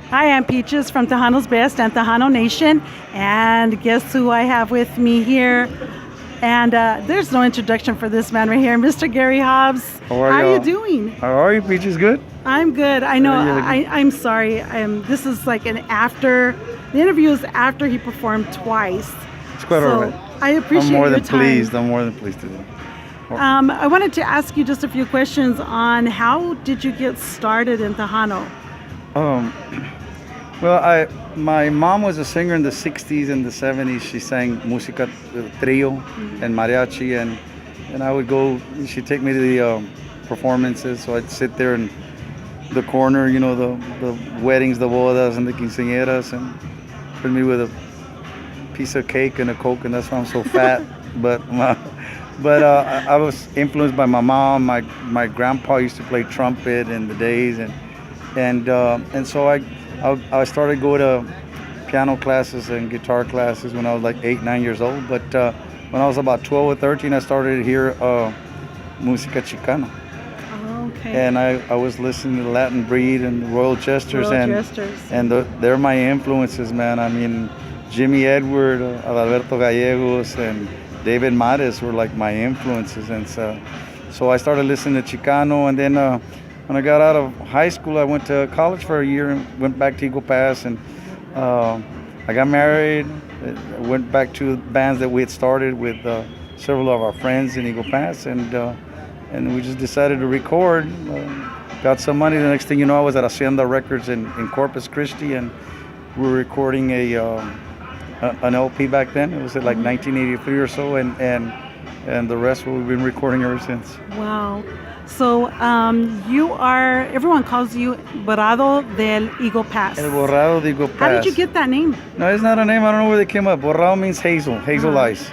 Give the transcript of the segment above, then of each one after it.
Hi, I'm Peaches from Tejano's Best and Tejano Nation. And guess who I have with me here? And there's no introduction for this man right here, Mr. Gary Hobbs. How are How are you y'all? doing? How are you, Peaches? Good? I'm good. I know. Yeah, yeah. I'm sorry. This is like an after. The interview is after he performed twice. It's quite So all right. I appreciate I'm more your than time. pleased. I'm more than pleased to do. I wanted to ask you just a few questions on how did you get started in Tejano? Um, well, my mom was a singer in the '60s and the '70s. She sang música trio and mariachi, and I would go. She'd take me to the performances, so I'd sit there in the corner, the weddings, the bodas, and the quinceañeras, and put me with a piece of cake and a Coke, and that's why I'm so fat. But I was influenced by my mom. My grandpa used to play trumpet in the days, and so I started going to piano classes and guitar classes when I was like 8, 9 years old. But when I was about 12 or 13, I started to hear música chicana. Okay. And I was listening to Latin Breed and Royal Jesters, Royal Jesters. and they're my influences, man. I mean, Jimmy Edward, Adalberto Gallegos, and David Mares were like my influences, and so I started listening to Chicano, and then when I got out of high school, I went to college for a year and went back to Eagle Pass, and I got married. Went back to bands that we had started with several of our friends in Eagle Pass, and we just decided to record. Got some money. The next thing you know, I was at Hacienda Records in Corpus Christi, and we were recording an LP back then. It was at like 1983 or so, and the rest we've been recording ever since. Wow. So you are, everyone calls you Borrado del Eagle Pass. El Borrado de Eagle Pass. How did you get that name? No, it's not a name. I don't know where they came up. Borrado means hazel eyes.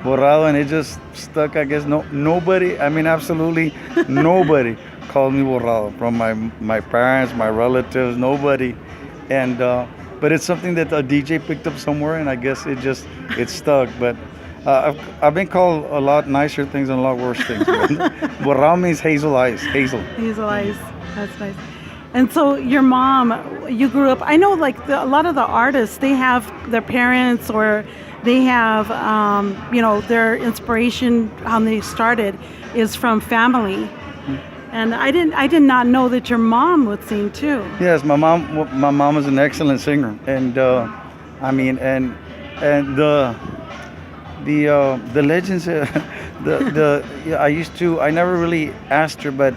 Borrado, and it just stuck. I guess nobody. I mean, absolutely nobody called me Borrado, from my parents, my relatives, nobody. And but it's something that a DJ picked up somewhere, and I guess it stuck. But I've been called a lot nicer things and a lot worse things. Borrado means hazel eyes. Hazel. Hazel eyes. That's nice. And so your mom, you grew up, I know like a lot of the artists, they have their parents or they have, their inspiration, how they started is from family. And I did not know that your mom would sing too. Yes, my mom is an excellent singer, and I mean, and the legends, I never really asked her, but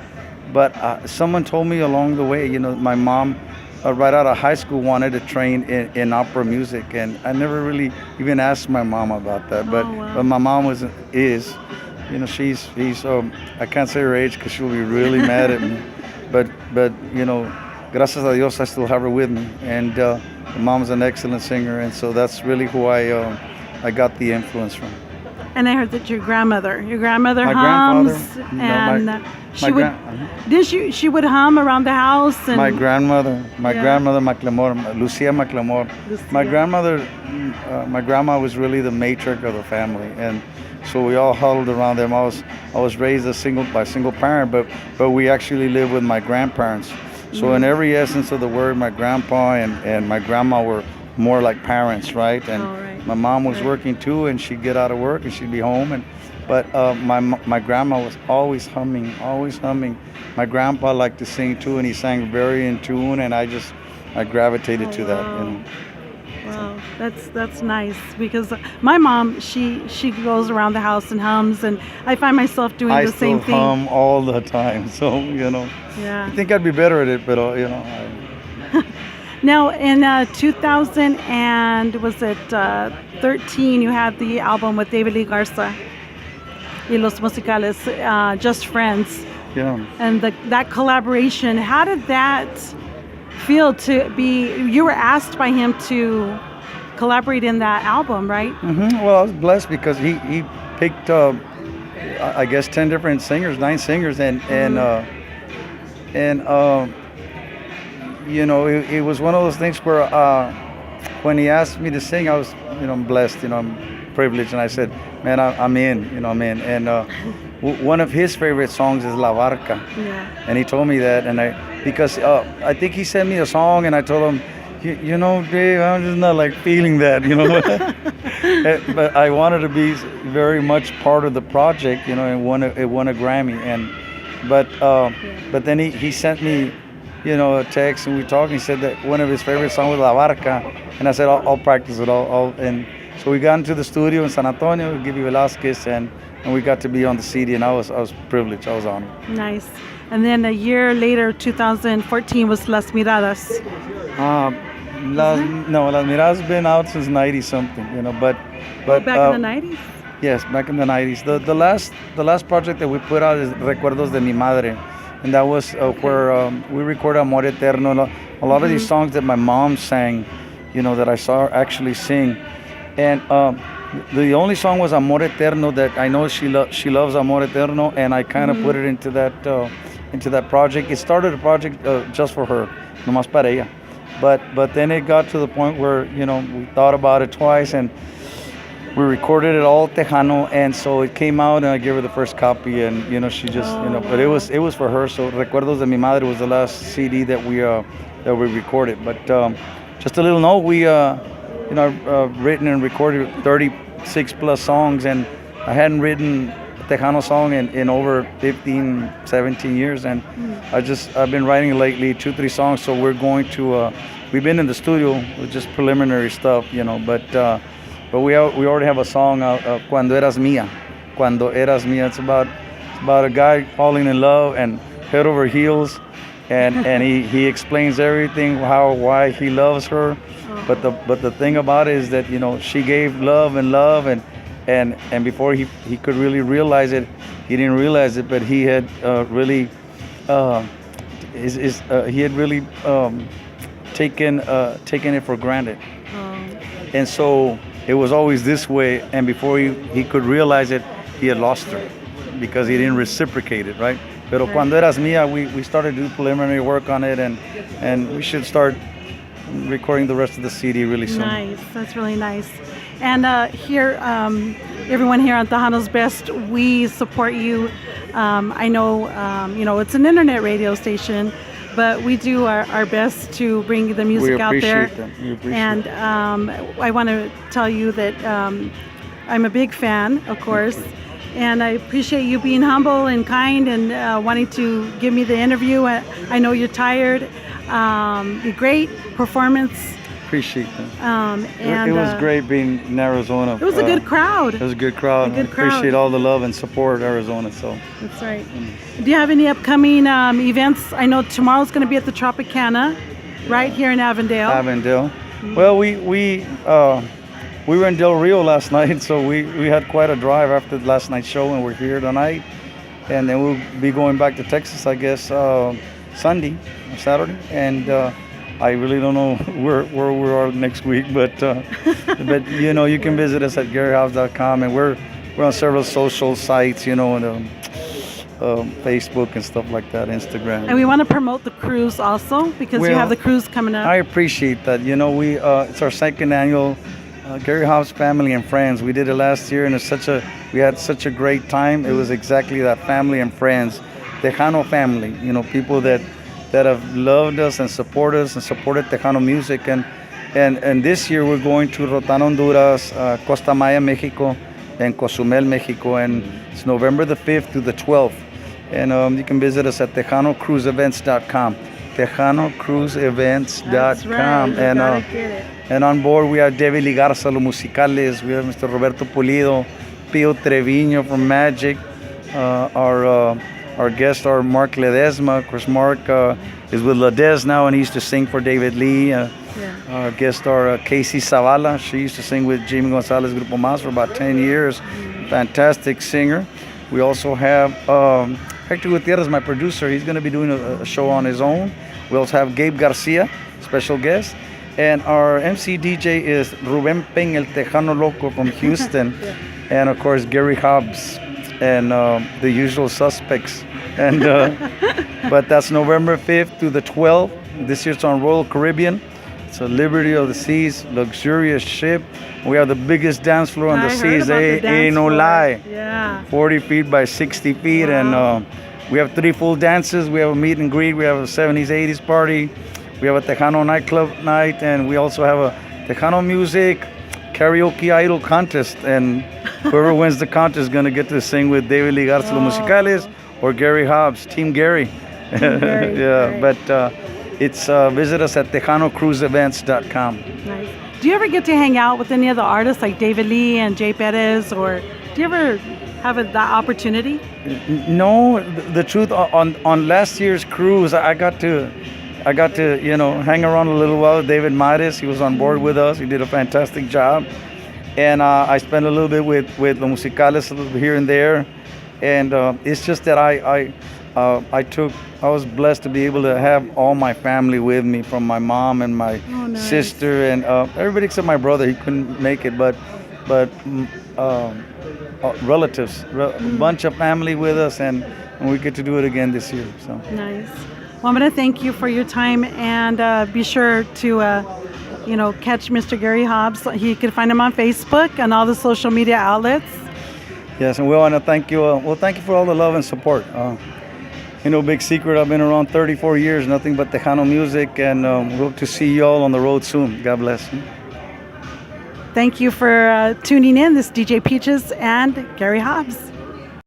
someone told me along the way, my mom, right out of high school, wanted to train in opera music, and I never really even asked my mom about that. But wow. but my mom is, she's I can't say her age because she'll be really mad at me. But gracias a Dios, I still have her with me, and my mom's an excellent singer, and so that's really who I got the influence from. And I heard that your grandmother My hums, grandfather, and she my would, gran- she would hum around the house. And My grandmother, Maclemore, Lucia Maclemore. Lucia. My grandmother, my grandma was really the matriarch of the family, and so we all huddled around them. I was raised by a single parent, but we actually lived with my grandparents. So in every essence of the word, my grandpa and my grandma were more like parents, right? And right. my mom was Right. working too, and she'd get out of work and she'd be home, but my grandma was always humming, always humming. My grandpa liked to sing too, and he sang very in tune, and I gravitated to that. Wow. Wow, that's nice, because my mom, she goes around the house and hums, and I find myself doing I the same still thing. hum all the time, so Yeah. I think I'd be better at it, but Now in 2000 and was it 13, you had the album with David Lee Garza, y Los Musicales, Just Friends, yeah. and that collaboration. How did that feel to be? You were asked by him to collaborate in that album, right? Well, I was blessed because he picked I guess 10 different singers, 9 singers, and it was one of those things where when he asked me to sing, I was, I'm blessed, I'm privileged, and I said, man, I'm in, I'm in, one of his favorite songs is La Barca. Yeah. And he told me that, and because I think he sent me a song, and I told him, you know, Dave, I'm just not like feeling that, you know. But I wanted to be very much part of the project, you know, and it won a Grammy, but then he sent me, you know, a text, and we talked. And he said that one of his favorite songs was La Barca, and I said I'll practice it. And so we got into the studio in San Antonio with Gibby Velasquez, and we got to be on the CD, and I was privileged. I was honored. Nice. And then a year later, 2014 was Las Miradas. Las Miradas been out since 90 something, you know, but Back in the 90s. yes, back in the 90s. The last project that we put out is Recuerdos de mi Madre, and that was where we recorded Amor Eterno. A lot of these songs that my mom sang, you know, that I saw her actually sing, and the only song was Amor Eterno that I know she loves Amor Eterno, and I kind of put it into that project. It started a project just for her, nomás para ella. But then it got to the point where, you know, we thought about it twice, and we recorded it all Tejano, and so it came out, and I gave her the first copy, and you know, she just, you know, but it was for her. So Recuerdos de mi Madre was the last CD that we recorded. But just a little note, we you know, I've written and recorded 36 plus songs, and I hadn't written a Tejano song in over 15, 17 years, and I've been writing lately 2-3 songs. So we're going to we've been in the studio with just preliminary stuff, you know, but we already have a song out, Cuando Eras Mía. Cuando Eras Mía. It's about a guy falling in love and head over heels, and he explains everything, why he loves her. But the thing about it is that, you know, she gave love, and before he could really realize it, he didn't realize it, but he had really taken it for granted. And so it was always this way, and before he could realize it, he had lost her because he didn't reciprocate it, right? Pero Cuando Eras Mía, we started to do preliminary work on it, and we should start recording the rest of the CD really soon. Nice, that's really nice. And here, everyone here on Tejano's Best, we support you. I know, you know, it's an internet radio station, but we do our best to bring the music out there. We appreciate And I want to tell you that I'm a big fan, of course, and I appreciate you being humble and kind and wanting to give me the interview. I know you're tired. Great performance. Appreciate that. And it was great being in Arizona. It was a good crowd. It was a good crowd. A good crowd. Appreciate all the love and support, Arizona. So that's right. Do you have any upcoming events? I know tomorrow's going to be at the Tropicana, right here in Avondale. Avondale. Well, we were in Del Rio last night, so we had quite a drive after last night's show, and we're here tonight, and then we'll be going back to Texas, I guess, Sunday or Saturday, and I really don't know where we are next week, but you know, you can visit us at GaryHobbs.com, and we're on several social sites, you know, and Facebook and stuff like that, Instagram. And we want to promote the cruise also, because you have the cruise coming up. I appreciate that. You know, it's our second annual Gary Hobbs Family and Friends. We did it last year, and we had such a great time. It was exactly that, family and friends, Tejano family. You know, people that have loved us and supported Tejano music, and this year we're going to Rotan, Honduras, Costa Maya, Mexico, and Cozumel, Mexico, and it's November the 5th to the 12th, and you can visit us at TejanoCruiseEvents.com, TejanoCruiseEvents.com. That's right. And on board we have David Ligarza, Los Musicales, we have Mr. Roberto Pulido, Pio Treviño from Magic, our guest are Mark Ledesma. Of course, Mark is with Ledez now, and he used to sing for David Lee. Our guest are Casey Zavala. She used to sing with Jamie Gonzalez Grupo Mas for about 10 years. Fantastic singer. We also have Hector Gutierrez, my producer. He's going to be doing a show on his own. We also have Gabe Garcia, special guest. And our MC DJ is Ruben Peng, El Tejano Loco from Houston. And of course, Gary Hobbs and the usual suspects. And but that's November 5th to the 12th. This year it's on Royal Caribbean. It's a Liberty of the Seas, luxurious ship. We have the biggest dance floor on the I heard seas. about the Ain't dance no floor. lie. Yeah. 40 feet by 60 feet. Wow. And we have 3 full dances. We have a meet and greet. We have a 70s, 80s party. We have a Tejano nightclub night. And we also have a Tejano music karaoke idol contest. And whoever wins the contest is going to get to sing with David Ligarza Los Musicales or Gary Hobbs, Team Gary. Gary, Yeah, right. but it's visit us at TejanoCruiseEvents.com. Nice. Do you ever get to hang out with any of the artists like David Lee and Jay Perez, or do you ever have that opportunity? No, the truth, on last year's cruise, I got to hang around a little while with David Mares. He was on board with us. He did a fantastic job, and I spent a little bit with Los Musicales, a little bit here and there, and it's just that I was blessed to be able to have all my family with me, from my mom and my nice. sister and everybody except my brother. He couldn't make it, but relatives, a bunch of family with us, and we get to do it again this year. So Nice. Well, I'm going to thank you for your time, and be sure to, catch Mr. Gary Hobbs. You can find him on Facebook and all the social media outlets. yes, and we want to thank you. Thank you for all the love and support. Big secret, I've been around 34 years, nothing but Tejano music, and we hope to see you all on the road soon. God bless. Thank you for tuning in. This is DJ Peaches and Gary Hobbs.